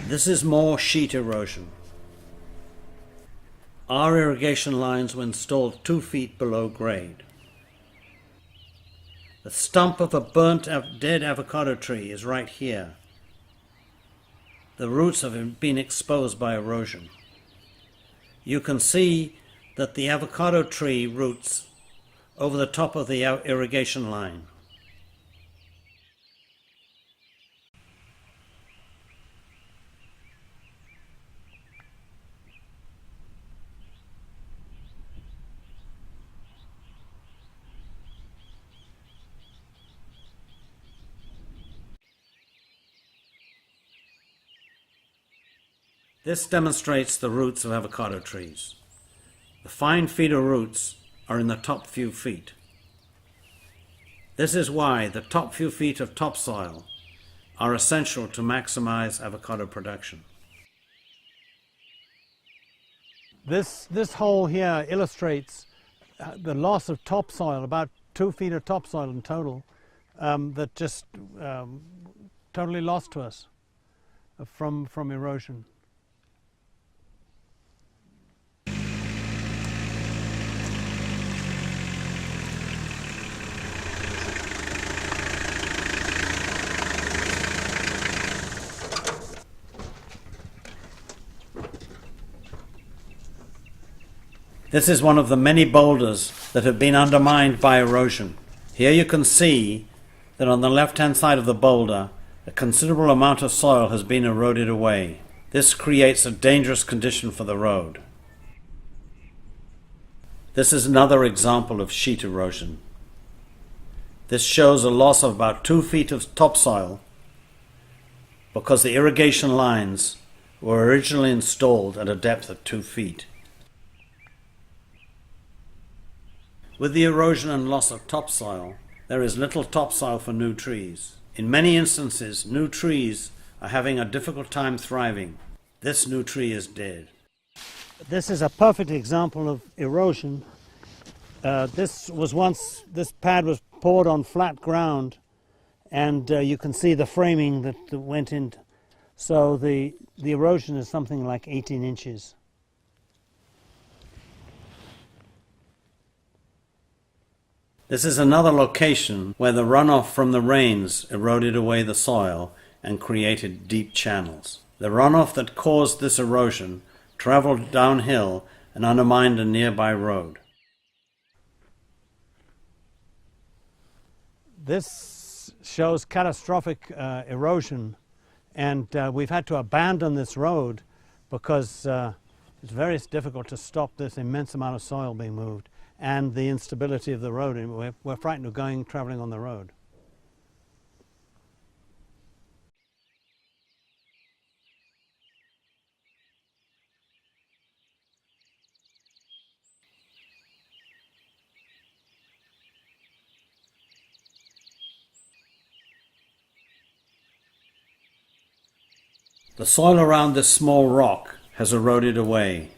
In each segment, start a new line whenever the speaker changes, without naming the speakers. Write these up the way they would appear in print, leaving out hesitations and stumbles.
This is more sheet erosion. Our irrigation lines were installed 2 feet below grade. The stump of a burnt dead avocado tree is right here. The roots have been exposed by erosion. You can see that the avocado tree roots over the top of the irrigation line. This demonstrates the roots of avocado trees. The fine feeder roots are in the top few feet. This is why the top few feet of topsoil are essential to maximize avocado production.
This hole here illustrates the loss of topsoil, about 2 feet of topsoil in total, that just totally lost to us from erosion.
This is one of the many boulders that have been undermined by erosion. Here you can see that on the left-hand side of the boulder, a considerable amount of soil has been eroded away. This creates a dangerous condition for the road. This is another example of sheet erosion. This shows a loss of about 2 feet of topsoil because the irrigation lines were originally installed at a depth of 2 feet. With the erosion and loss of topsoil, there is little topsoil for new trees. In many instances, new trees are having a difficult time thriving. This new tree is dead.
This is a perfect example of erosion. This pad was poured on flat ground, and you can see the framing that went in. So the erosion is something like 18 inches.
This is another location where the runoff from the rains eroded away the soil and created deep channels. The runoff that caused this erosion traveled downhill and undermined a nearby road.
This shows catastrophic erosion, and we've had to abandon this road because it's very difficult to stop this immense amount of soil being moved and the instability of the road, and we're frightened of traveling on the road.
The soil around this small rock has eroded away.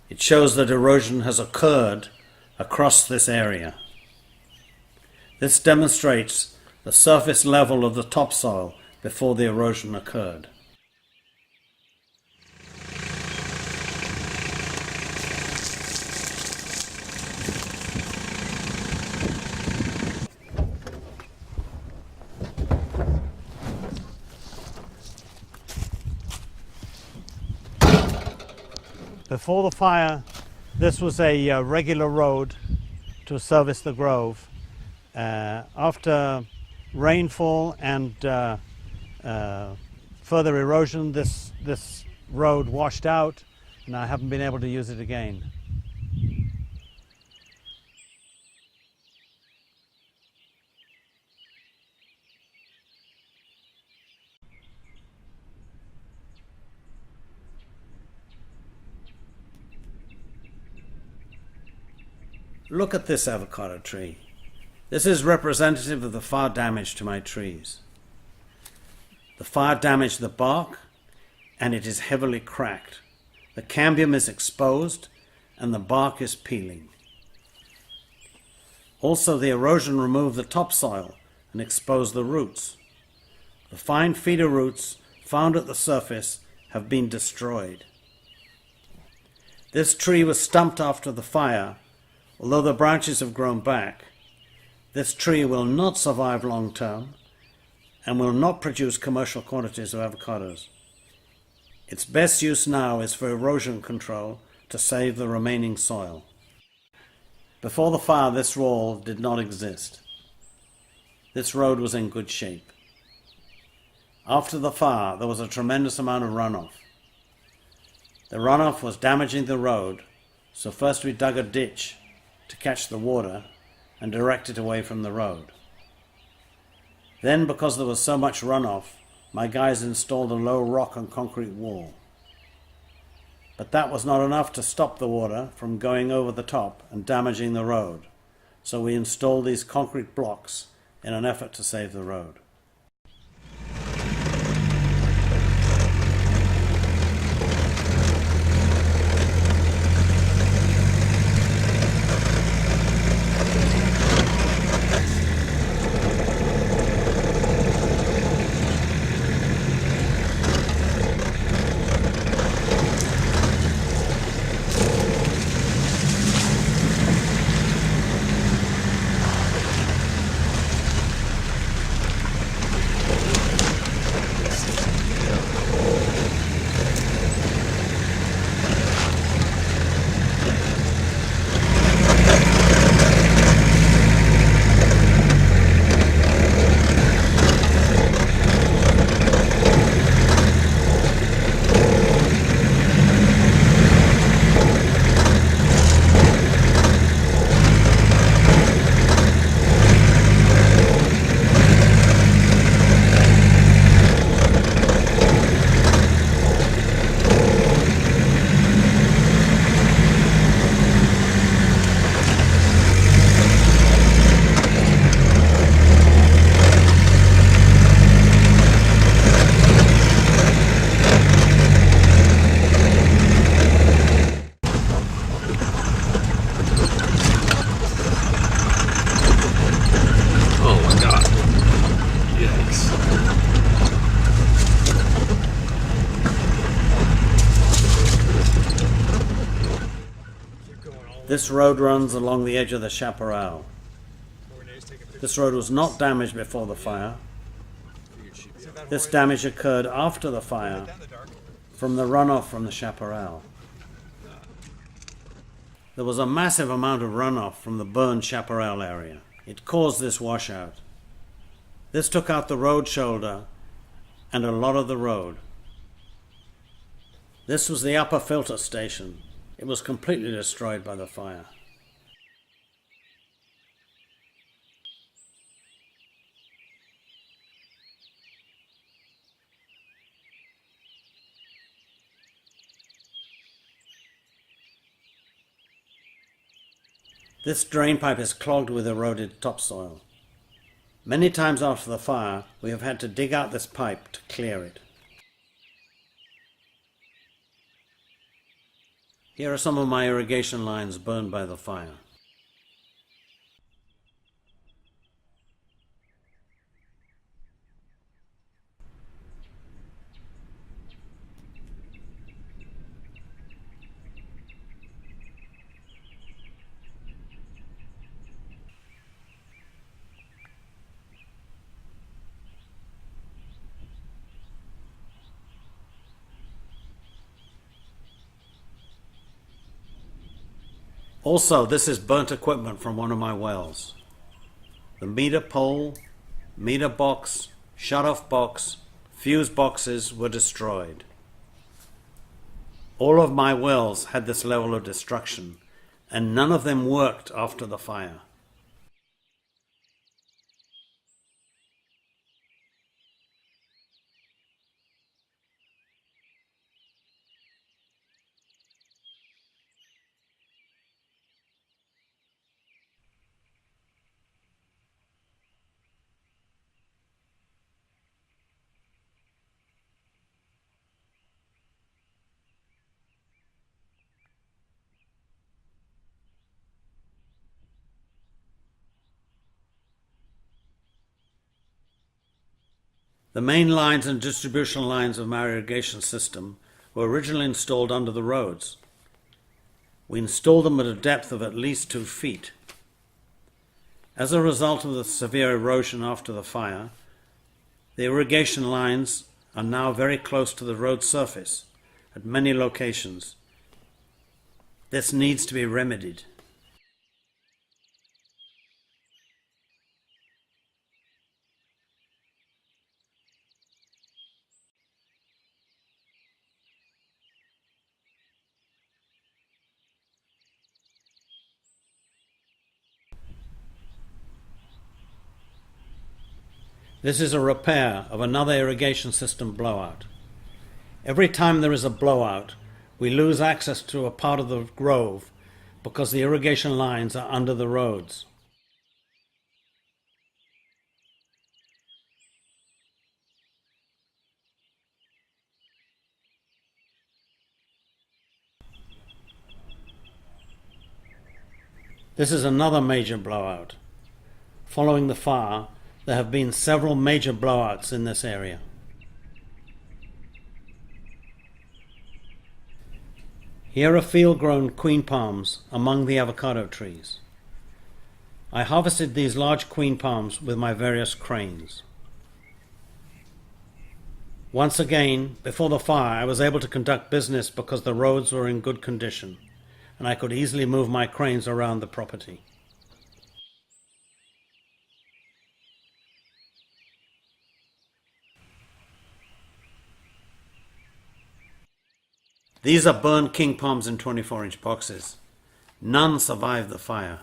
It shows that erosion has occurred across this area. This demonstrates the surface level of the topsoil before the erosion occurred.
Before the fire, this was a regular road to service the grove. After rainfall and further erosion, this road washed out, and I haven't been able to use it again.
Look at this avocado tree. This is representative of the fire damage to my trees. The fire damaged the bark, and it is heavily cracked. The cambium is exposed, and the bark is peeling. Also, the erosion removed the topsoil and exposed the roots. The fine feeder roots found at the surface have been destroyed. This tree was stumped after the fire. Although the branches have grown back, this tree will not survive long term and will not produce commercial quantities of avocados. Its best use now is for erosion control to save the remaining soil. Before the fire, this wall did not exist. This road was in good shape. After the fire, there was a tremendous amount of runoff. The runoff was damaging the road, so first we dug a ditch to catch the water and direct it away from the road. Then, because there was so much runoff, my guys installed a low rock and concrete wall. But that was not enough to stop the water from going over the top and damaging the road, so we installed these concrete blocks in an effort to save the road. This road runs along the edge of the chaparral. This road was not damaged before the fire. This damage occurred after the fire from the runoff from the chaparral. There was a massive amount of runoff from the burned chaparral area. It caused this washout. This took out the road shoulder and a lot of the road. This was the upper filter station. It was completely destroyed by the fire. This drain pipe is clogged with eroded topsoil. Many times after the fire, we have had to dig out this pipe to clear it. Here are some of my irrigation lines burned by the fire. Also, this is burnt equipment from one of my wells. The meter pole, meter box, shut-off box, fuse boxes were destroyed. All of my wells had this level of destruction, and none of them worked after the fire. The main lines and distribution lines of my irrigation system were originally installed under the roads. We installed them at a depth of at least 2 feet. As a result of the severe erosion after the fire, the irrigation lines are now very close to the road surface at many locations. This needs to be remedied. This is a repair of another irrigation system blowout. Every time there is a blowout, we lose access to a part of the grove because the irrigation lines are under the roads. This is another major blowout. Following the fire, there have been several major blowouts in this area. Here are field-grown queen palms among the avocado trees. I harvested these large queen palms with my various cranes. Once again, before the fire, I was able to conduct business because the roads were in good condition, and I could easily move my cranes around the property. These are burned king palms in 24-inch boxes. None survived the fire.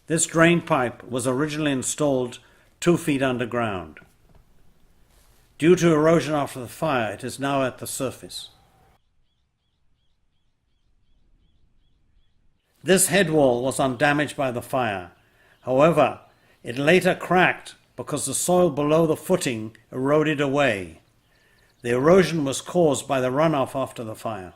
This drain pipe was originally installed 2 feet underground. Due to erosion after the fire, it is now at the surface. This head wall was undamaged by the fire. However, it later cracked because the soil below the footing eroded away. The erosion was caused by the runoff after the fire.